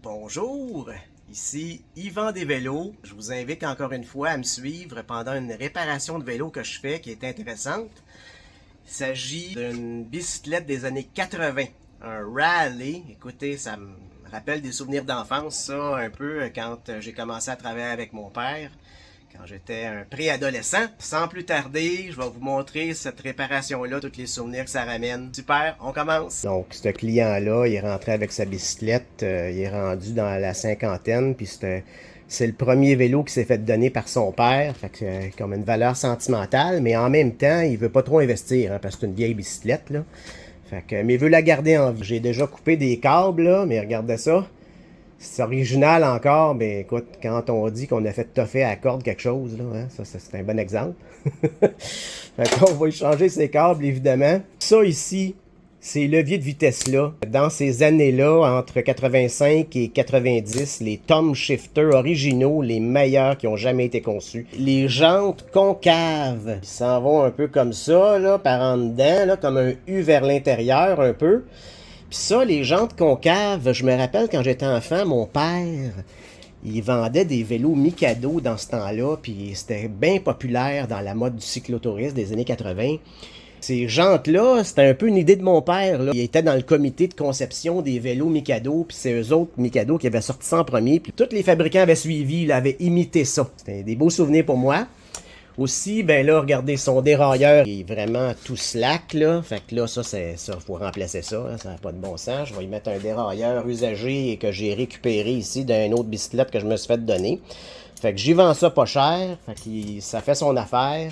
Bonjour, ici Yvan des Vélos. Je vous invite encore une fois à me suivre pendant une réparation de vélo que je fais qui est intéressante. Il s'agit d'une bicyclette des années 80, un rallye. Écoutez, ça me rappelle des souvenirs d'enfance, ça, un peu quand j'ai commencé à travailler avec mon père, quand j'étais un préadolescent. Sans plus tarder, je vais vous montrer cette réparation-là, tous les souvenirs que ça ramène. Super, on commence! Donc, ce client-là, il est rentré avec sa bicyclette, il est rendu dans la cinquantaine, puis c'est le premier vélo qui s'est fait donner par son père, fait que c'est comme une valeur sentimentale, mais en même temps, il veut pas trop investir, hein, parce que c'est une vieille bicyclette, là. Fait que, mais il veut la garder en vie. J'ai déjà coupé des câbles, là, mais regardez ça. C'est original encore, mais écoute, quand on dit qu'on a fait toffer à la corde quelque chose, là, hein, ça c'est un bon exemple. Fait qu'on va échanger ces câbles, évidemment. Ça ici, ces leviers de vitesse-là, dans ces années-là, entre 85 et 90, les Tom Shifter originaux, les meilleurs qui ont jamais été conçus. Les jantes concaves, qui s'en vont un peu comme ça, là, par en dedans, là, comme un U vers l'intérieur, un peu. Puis ça, les jantes concaves, je me rappelle quand j'étais enfant, mon père, il vendait des vélos Mikado dans ce temps-là, puis c'était bien populaire dans la mode du cyclotourisme des années 80. Ces jantes-là, c'était un peu une idée de mon père, là. Il était dans le comité de conception des vélos Mikado, puis c'est eux autres Mikado qui avaient sorti ça en premier, puis tous les fabricants avaient suivi, ils avaient imité ça. C'était des beaux souvenirs pour moi. Aussi, ben là, regardez, son dérailleur il est vraiment tout slack, là. Fait que là, ça, faut remplacer ça, hein, ça n'a pas de bon sens. Je vais y mettre un dérailleur usagé et que j'ai récupéré ici d'une autre bicyclette que je me suis fait donner. Fait que j'y vends ça pas cher, fait que ça fait son affaire.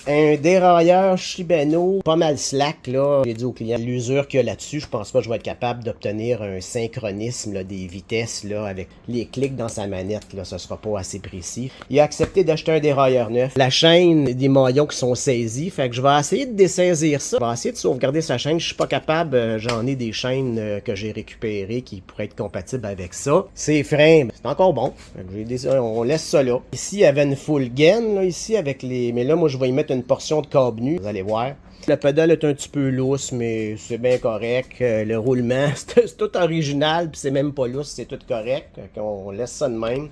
Un dérailleur Shimano, pas mal slack, là. J'ai dit au client, l'usure qu'il y a là-dessus, je pense pas que je vais être capable d'obtenir un synchronisme là, des vitesses là, avec les clics dans sa manette, là, ça sera pas assez précis. Il a accepté d'acheter un dérailleur neuf. La chaîne, des maillons qui sont saisis, fait que je vais essayer de dessaisir ça. Je vais essayer de sauvegarder sa chaîne, je suis pas capable, j'en ai des chaînes que j'ai récupérées qui pourraient être compatibles avec ça. Ses freins, c'est encore bon, on laisse ça là. Ici, il y avait une full gain, là, ici, avec les... Mais là, moi, je vais y mettre une portion de câble nu, vous allez voir. La pédale est un petit peu lousse, mais c'est bien correct. Le roulement, c'est tout original, puis c'est même pas lousse, c'est tout correct. On laisse ça de même.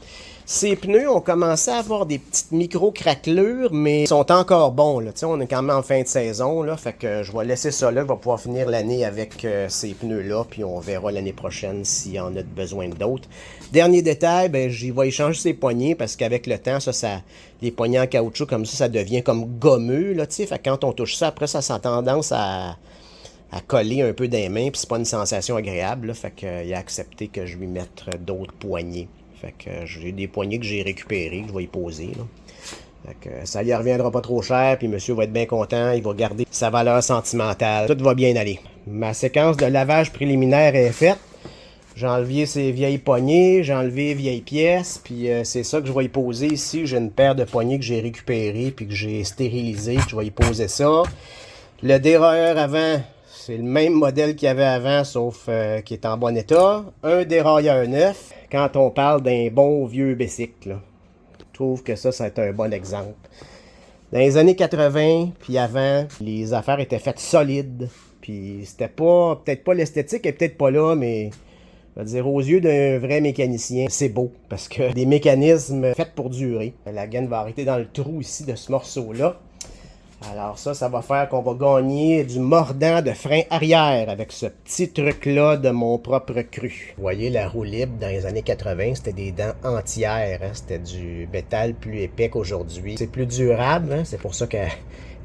Ces pneus ont commencé à avoir des petites micro-craquelures, mais ils sont encore bons. Là. On est quand même en fin de saison, là, fait que je vais laisser ça là. Je vais pouvoir finir l'année avec ces pneus-là, puis on verra l'année prochaine s'il y en a besoin d'autres. Dernier détail, ben, j'y vais échanger ces poignées, parce qu'avec le temps, les poignées en caoutchouc comme ça devient comme gommeux. Là, fait que quand on touche ça, après ça a tendance à coller un peu des mains, puis c'est pas une sensation agréable. Là, fait qu'il a accepté que je lui mette d'autres poignées. Fait que j'ai des poignées que j'ai récupérées, que je vais y poser. Là. Fait que ça lui reviendra pas trop cher, puis monsieur va être bien content, il va garder sa valeur sentimentale. Tout va bien aller. Ma séquence de lavage préliminaire est faite. J'ai enlevé ces vieilles poignées, j'ai enlevé les vieilles pièces, puis c'est ça que je vais y poser ici. J'ai une paire de poignées que j'ai récupérées, puis que j'ai stérilisées, je vais y poser ça. Le dérailleur avant, c'est le même modèle qu'il y avait avant, sauf qu'il est en bon état. Un dérailleur neuf, quand on parle d'un bon vieux bicycle. Je trouve que ça c'est un bon exemple. Dans les années 80, puis avant, les affaires étaient faites solides. Puis c'était pas, peut-être pas l'esthétique est peut-être pas là, mais je veux dire, aux yeux d'un vrai mécanicien, c'est beau. Parce que des mécanismes faits pour durer. La gaine va arrêter dans le trou ici de ce morceau-là. Alors ça va faire qu'on va gagner du mordant de frein arrière avec ce petit truc-là de mon propre cru. Vous voyez, la roue libre dans les années 80, c'était des dents entières. Hein? C'était du métal plus épais qu'aujourd'hui. C'est plus durable, hein? C'est pour ça qu'elle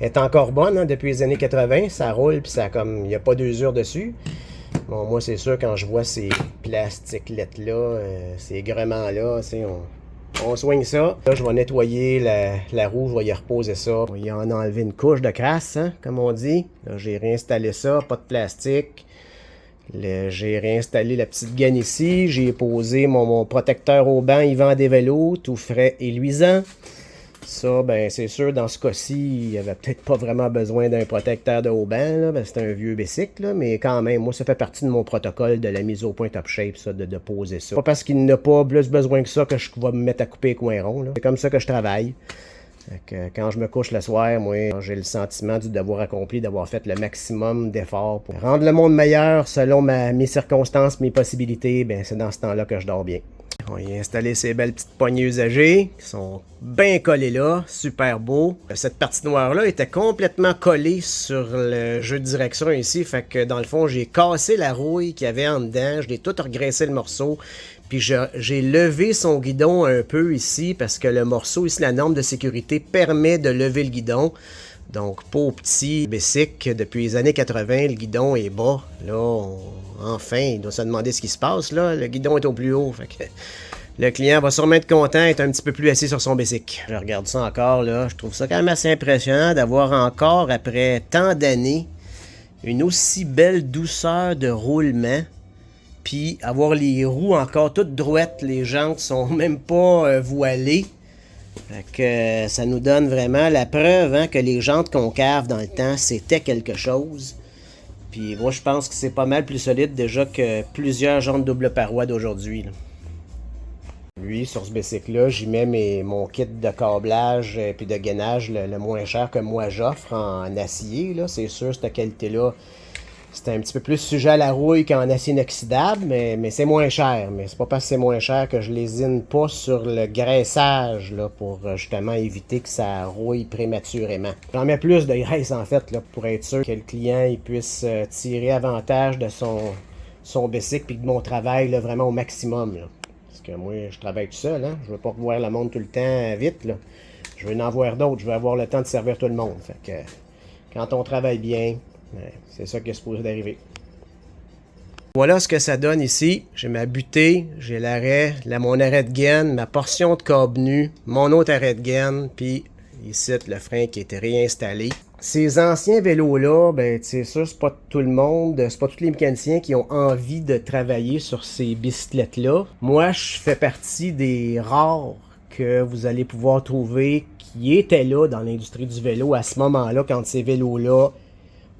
est encore bonne hein? Depuis les années 80. Ça roule, puis ça comme il n'y a pas d'usure dessus. Bon, moi, c'est sûr, quand je vois ces plastiquelettes-là, ces grements-là, on soigne ça. Là, je vais nettoyer la roue, je vais y reposer ça. On y en a enlevé une couche de crasse, hein, comme on dit. Là, j'ai réinstallé ça, pas de plastique. J'ai réinstallé la petite gaine ici. J'ai posé mon protecteur au banc Yvan des Vélos, tout frais et luisant. Ça, ben c'est sûr, dans ce cas-ci, il n'y avait peut-être pas vraiment besoin d'un protecteur de haut banc, là, c'est un vieux bicycle, là, mais quand même, moi, ça fait partie de mon protocole de la mise au point top shape, ça, de poser ça. Pas parce qu'il n'a pas plus besoin que ça que je vais me mettre à couper les coins ronds, là. C'est comme ça que je travaille. Fait que quand je me couche le soir, moi, j'ai le sentiment du devoir accompli, d'avoir fait le maximum d'efforts pour rendre le monde meilleur selon mes circonstances, mes possibilités. Ben, c'est dans ce temps-là que je dors bien. On y a installé ces belles petites poignées usagées qui sont bien collées là, super beau. Cette partie noire-là était complètement collée sur le jeu de direction ici, fait que dans le fond, j'ai cassé la rouille qu'il y avait en dedans, je l'ai tout regraissé le morceau, puis j'ai levé son guidon un peu ici parce que le morceau ici, la norme de sécurité permet de lever le guidon. Donc, pour petit bicycle, depuis les années 80, le guidon est bas. Là, enfin, il doit se demander ce qui se passe. Là, le guidon est au plus haut. Fait que le client va sûrement être content, être un petit peu plus assis sur son bicycle. Je regarde ça encore, là. Je trouve ça quand même assez impressionnant d'avoir encore, après tant d'années, une aussi belle douceur de roulement. Puis avoir les roues encore toutes droites. Les jantes sont même pas voilées. Fait que ça nous donne vraiment la preuve que les jantes concaves dans le temps, c'était quelque chose. Puis moi, je pense que c'est pas mal plus solide déjà que plusieurs jantes double paroi d'aujourd'hui. Lui, sur ce bicycle-là, j'y mets mon kit de câblage et puis de gainage le moins cher que moi j'offre en acier. C'est sûr, cette qualité-là, c'est un petit peu plus sujet à la rouille qu'en acier inoxydable, mais c'est moins cher. Mais c'est pas parce que c'est moins cher que je lésine pas sur le graissage là, pour justement éviter que ça rouille prématurément. J'en mets plus de graisse en fait là, pour être sûr que le client il puisse tirer avantage de son bicycle et de mon travail là, vraiment au maximum. Là. Parce que moi, je travaille tout seul. Hein? Je veux pas revoir le monde tout le temps vite. Là. Je veux en voir d'autres. Je veux avoir le temps de servir tout le monde. Fait que quand on travaille bien, c'est ça qui est supposé d'arriver. Voilà ce que ça donne ici. J'ai ma butée, j'ai l'arrêt, mon arrêt de gaine, ma portion de câble nu, mon autre arrêt de gaine, puis ici le frein qui a été réinstallé. Ces anciens vélos-là, ben c'est sûr, c'est pas tout le monde, c'est pas tous les mécaniciens qui ont envie de travailler sur ces bicyclettes-là. Moi, je fais partie des rares que vous allez pouvoir trouver qui étaient là dans l'industrie du vélo à ce moment-là, quand ces vélos-là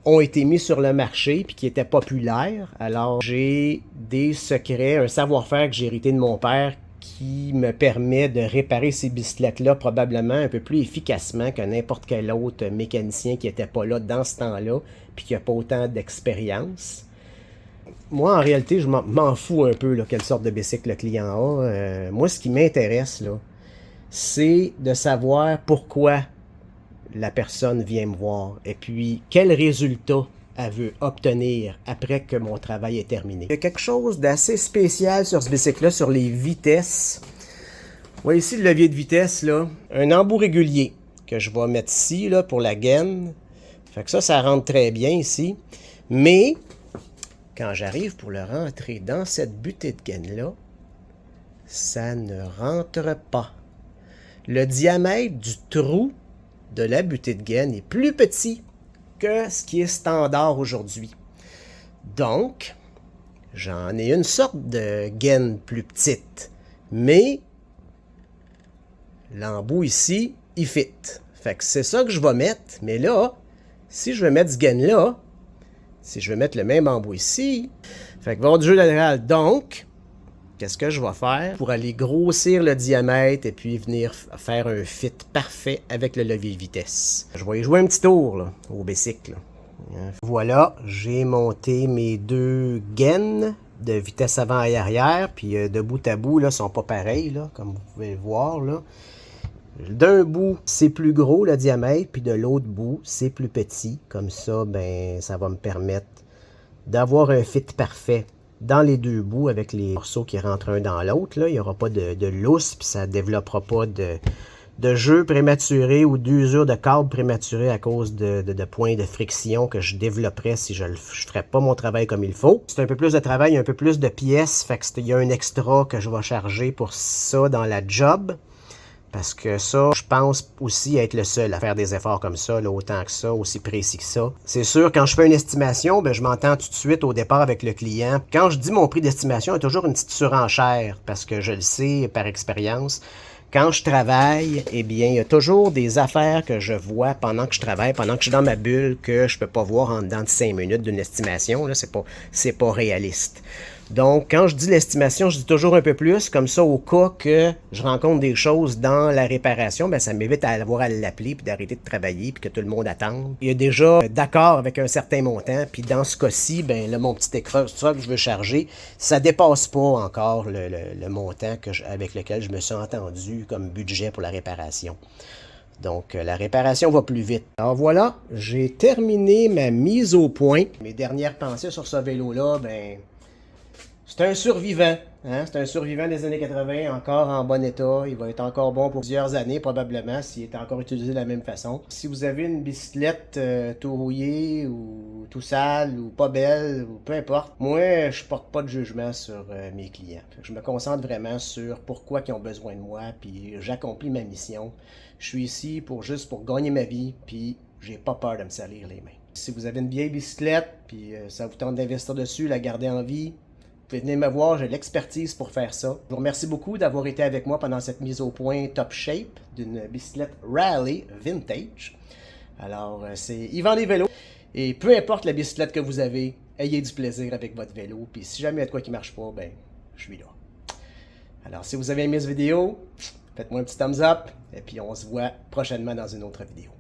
ont été mis sur le marché puis qui étaient populaires. Alors, j'ai des secrets, un savoir-faire que j'ai hérité de mon père qui me permet de réparer ces bicyclettes-là probablement un peu plus efficacement que n'importe quel autre mécanicien qui n'était pas là dans ce temps-là puis qui n'a pas autant d'expérience. Moi, en réalité, je m'en fous un peu là, quelle sorte de bicycle le client a. Moi, ce qui m'intéresse, là, c'est de savoir pourquoi la personne vient me voir et puis quel résultat elle veut obtenir après que mon travail est terminé. Il y a quelque chose d'assez spécial sur ce bicycle-là, sur les vitesses. Vous voyez ici le levier de vitesse, là, un embout régulier que je vais mettre ici là, pour la gaine. Fait que ça rentre très bien ici. Mais quand j'arrive pour le rentrer dans cette butée de gaine-là, ça ne rentre pas. Le diamètre du trou de la butée de gaine est plus petit que ce qui est standard aujourd'hui. Donc, j'en ai une sorte de gaine plus petite, mais l'embout ici, il fit. Fait que c'est ça que je vais mettre, mais là, si je veux mettre ce gaine-là, si je veux mettre le même embout ici, fait que va avoir du jeu latéral. Donc, qu'est-ce que je vais faire pour aller grossir le diamètre et puis venir faire un fit parfait avec le levier de vitesse? Je vais y jouer un petit tour là, au bicycle. Là. Voilà, j'ai monté mes deux gaines de vitesse avant et arrière, puis de bout à bout, là, sont pas pareils, là, comme vous pouvez le voir. Là. D'un bout, c'est plus gros le diamètre, puis de l'autre bout, c'est plus petit. Comme ça, ben, ça va me permettre d'avoir un fit parfait dans les deux bouts avec les morceaux qui rentrent un dans l'autre. Il n'y aura pas de lousse, puis ça ne développera pas de jeu prématuré ou d'usure de câble prématuré à cause de points de friction que je développerais si je ne ferais pas mon travail comme il faut. C'est un peu plus de travail, un peu plus de pièces, fait que il y a un extra que je vais charger pour ça dans la job. Parce que ça, je pense aussi être le seul à faire des efforts comme ça, là, autant que ça, aussi précis que ça. C'est sûr, quand je fais une estimation, ben, je m'entends tout de suite au départ avec le client. Quand je dis mon prix d'estimation, il y a toujours une petite surenchère, parce que je le sais par expérience. Quand je travaille, eh bien, il y a toujours des affaires que je vois pendant que je travaille, pendant que je suis dans ma bulle, que je peux pas voir en dedans de 5 minutes d'une estimation. Là, c'est pas réaliste. Donc, quand je dis l'estimation, je dis toujours un peu plus, comme ça, au cas que je rencontre des choses dans la réparation, ben, ça m'évite à avoir à l'appeler, puis d'arrêter de travailler, puis que tout le monde attende. Il y a déjà d'accord avec un certain montant, puis dans ce cas-ci, ben, là, mon petit écran que je veux charger, ça dépasse pas encore le montant avec lequel je me suis entendu comme budget pour la réparation. Donc, la réparation va plus vite. Alors voilà, j'ai terminé ma mise au point. Mes dernières pensées sur ce vélo-là, ben, c'est un survivant. Hein? C'est un survivant des années 80, encore en bon état. Il va être encore bon pour plusieurs années, probablement, s'il est encore utilisé de la même façon. Si vous avez une bicyclette tout rouillée, ou tout sale, ou pas belle, ou peu importe, moi, je porte pas de jugement sur mes clients. Je me concentre vraiment sur pourquoi ils ont besoin de moi, puis j'accomplis ma mission. Je suis ici juste pour gagner ma vie, puis j'ai pas peur de me salir les mains. Si vous avez une vieille bicyclette, puis ça vous tente d'investir dessus, la garder en vie, vous pouvez venir me voir, j'ai l'expertise pour faire ça. Je vous remercie beaucoup d'avoir été avec moi pendant cette mise au point top shape d'une bicyclette Raleigh Vintage. Alors, c'est Yvan des vélos. Et peu importe la bicyclette que vous avez, ayez du plaisir avec votre vélo. Puis si jamais il y a de quoi qui marche pas, ben, je suis là. Alors, si vous avez aimé cette vidéo, faites-moi un petit thumbs up. Et puis, on se voit prochainement dans une autre vidéo.